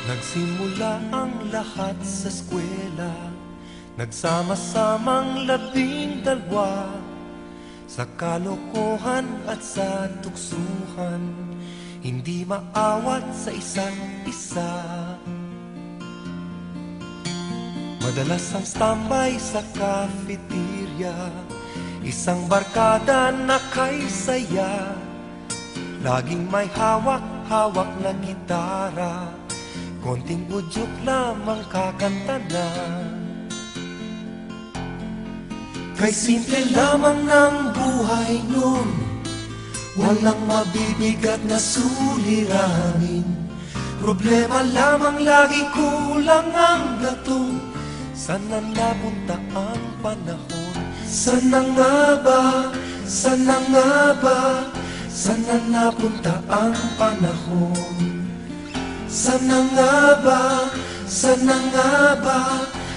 Nagsimula ang lahat sa eskwela, nagsama-samang 12 sa kalokohan at sa tuksuhan, hindi maawat sa isa't isa. Madalas ang standby sa cafeteria, isang barkada na kay saya, laging may hawak-hawak na gitara, konting udyok lamang kakanta na. Kay simple lamang ng buhay nun, walang mabibigat na suliranin. Problema lamang lagi, kulang ang gatong. Sana napunta ang panahon? Sana nga ba? Sana nga ba? Sana napunta ang panahon? Sana nga ba? Sana nga ba?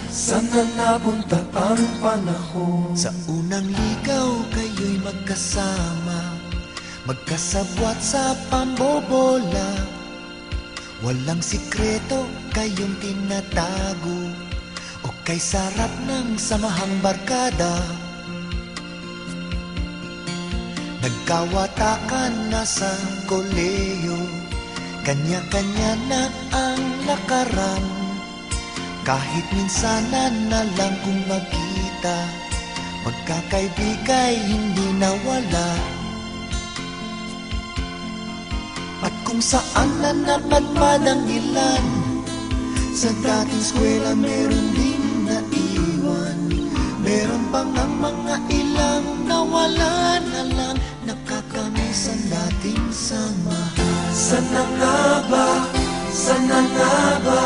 Sana napunta ang panahon? Sa unang ligaw kayo'y magkasama, magkasabwat sa pambobola. Walang sikreto kayong tinatago, o kay sarap ng samahang barkada. Nagkawatakan na sa koleyo, kanya-kanya na ang lakaran. Kahit minsanan na lang kung magkita, magkakaibigay hindi nawala. At kung saan na napadpad ang ilan, sa dating eskwela meron din naiwan. Meron pang ang mga ilang nawala na lang, nakakamiss ang dating samahan. Sana nga ba? Sana nga ba?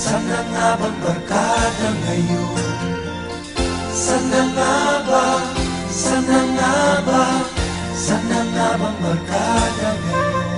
Sana nga bang barkada ngayon? Sana nga ba? Sana nga ba? Sana nga bang barkada ngayon?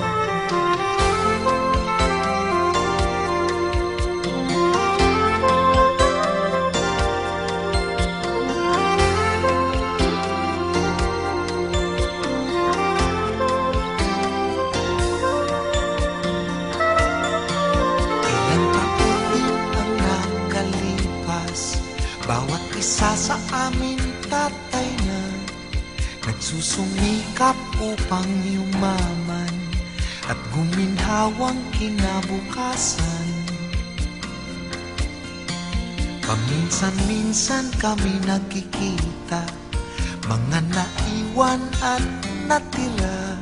Bawat isa sa amin tatay na nagsusumikap upang yumaman at guminhawang kinabukasan. Paminsan-minsan kami nagkikita, mga naiwan at natira,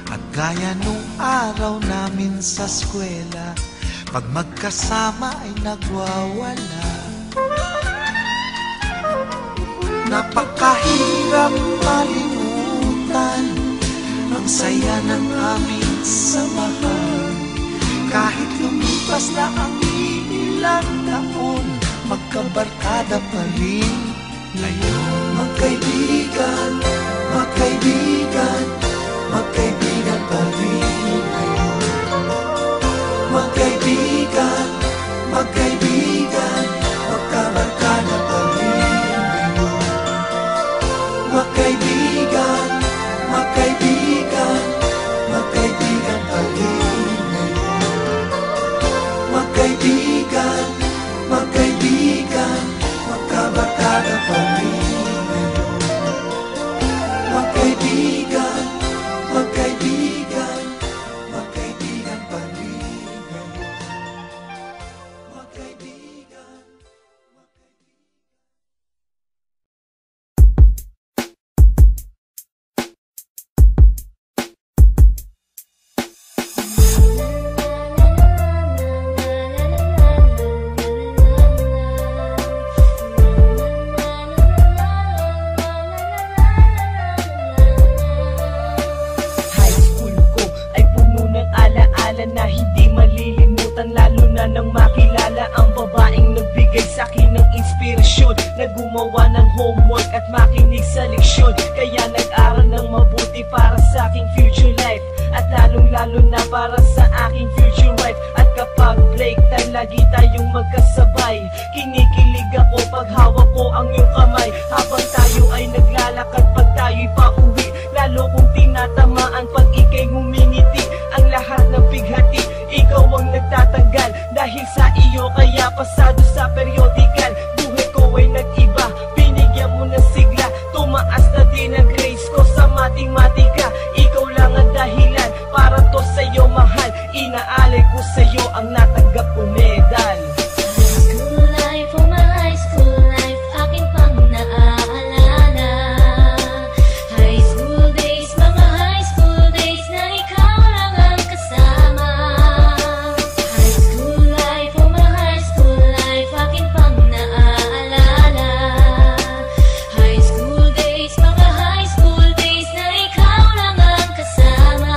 at gaya nung araw namin sa eskwela, pag magkasama ay nagwawala. Napakahirap malimutan ang saya ng aming samahan. Kahit lumipas na ang ilang taon, magkabarkada pa rin ngayon. Magkaibigan, magkaibigan, magkaibigan pa rin ngayon. Magkaibigan, magkaibigan, magkabarkada pa rin. Magkaibigan, magkaibigan, magkaibigan pa rin ngayon. Magkaibigan, magkaibigan, magkabarkada pa rin ngayon. Magkaibigan, magkaibigan, magkaibigan pa rin ngayon. Magkaibigan. Na hindi malilimutan, lalo na nang makilala ang babaeng nagbigay sa'kin ng inspirasyon, na gumawa ng homework at makinig sa leksyon. Kaya nag-aral ng mabuti para sa aking future life, at lalong-lalo na para sa aking future wife. At kapag break time, lagi tayong magkasabay. Kinikilig ako pag hawak ko ang iyong kamay, habang tayo ay naglalakad pag tayo'y pauwi. Lalo kong tinatamaan pag ika'y ngumingiti, ang lahat ng bighati, ikaw ang nagtatanggal dahil sa iyo kaya pasado sa periodical. Buhay ko ay nag-iba, binigyan mo ng sigla. Tumaas na din ang grades ko sa matematika. Ikaw lang ang dahilan para to sa'yo mahal. Inaalay ko sa'yo ang natanggap kong medal. School life, oh my high school life, akin pang naaalala. High school days, mga high school days na ikaw lang ang kasama. High school life, oh my high school life, akin pang naaalala. High school days, mga high school days na ikaw lang ang kasama.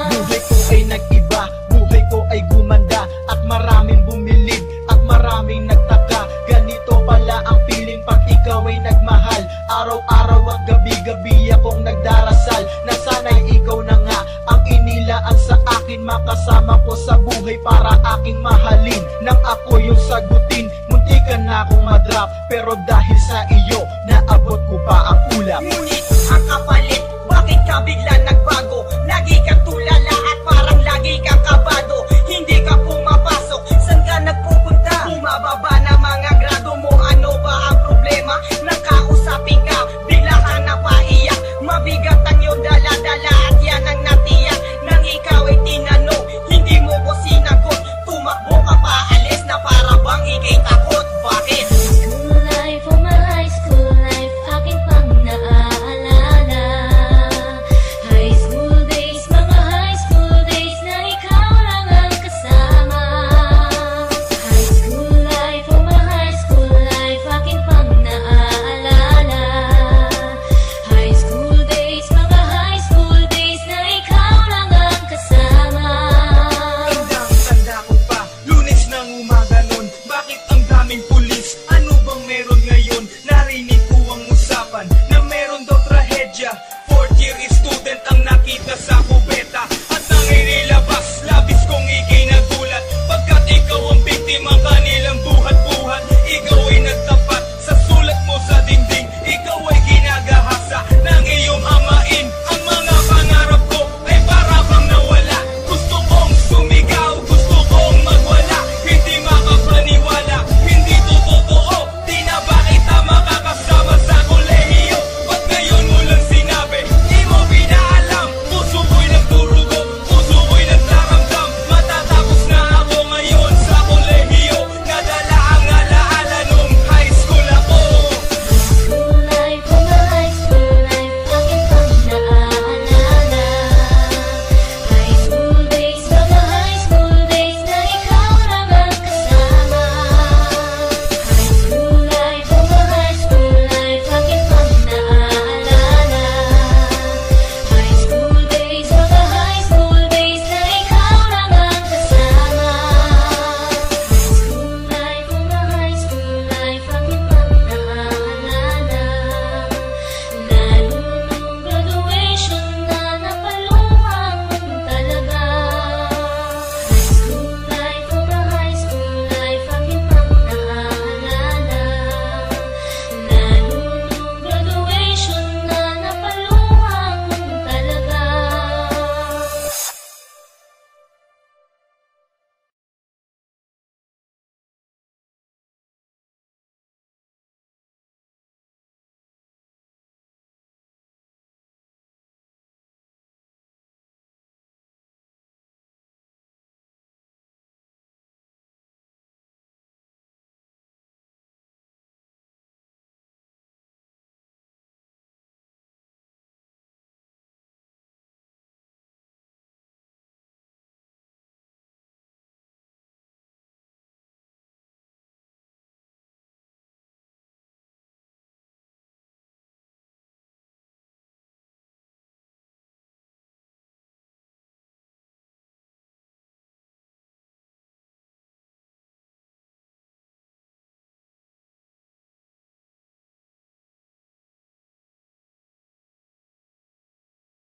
Buhay ko ay nag-iba, buhay ko ay gumanda, at maraming bumilib, at maraming nagtaka. Ganito pala ang feeling pag ikaw ay nagmahal. Araw-araw at gabi-gabi akong nagdarasal na sana'y ikaw na nga ang inilaan sa akin. Makasama ko sa buhay para aking mahalin. Nang ako yung sagutin, muntikan na akong madrop, pero dahil sa iyo, naabot ko pa ang ulap. Ngunit ang kapalit, bakit ka bigla nagbago? Lagi kang tulala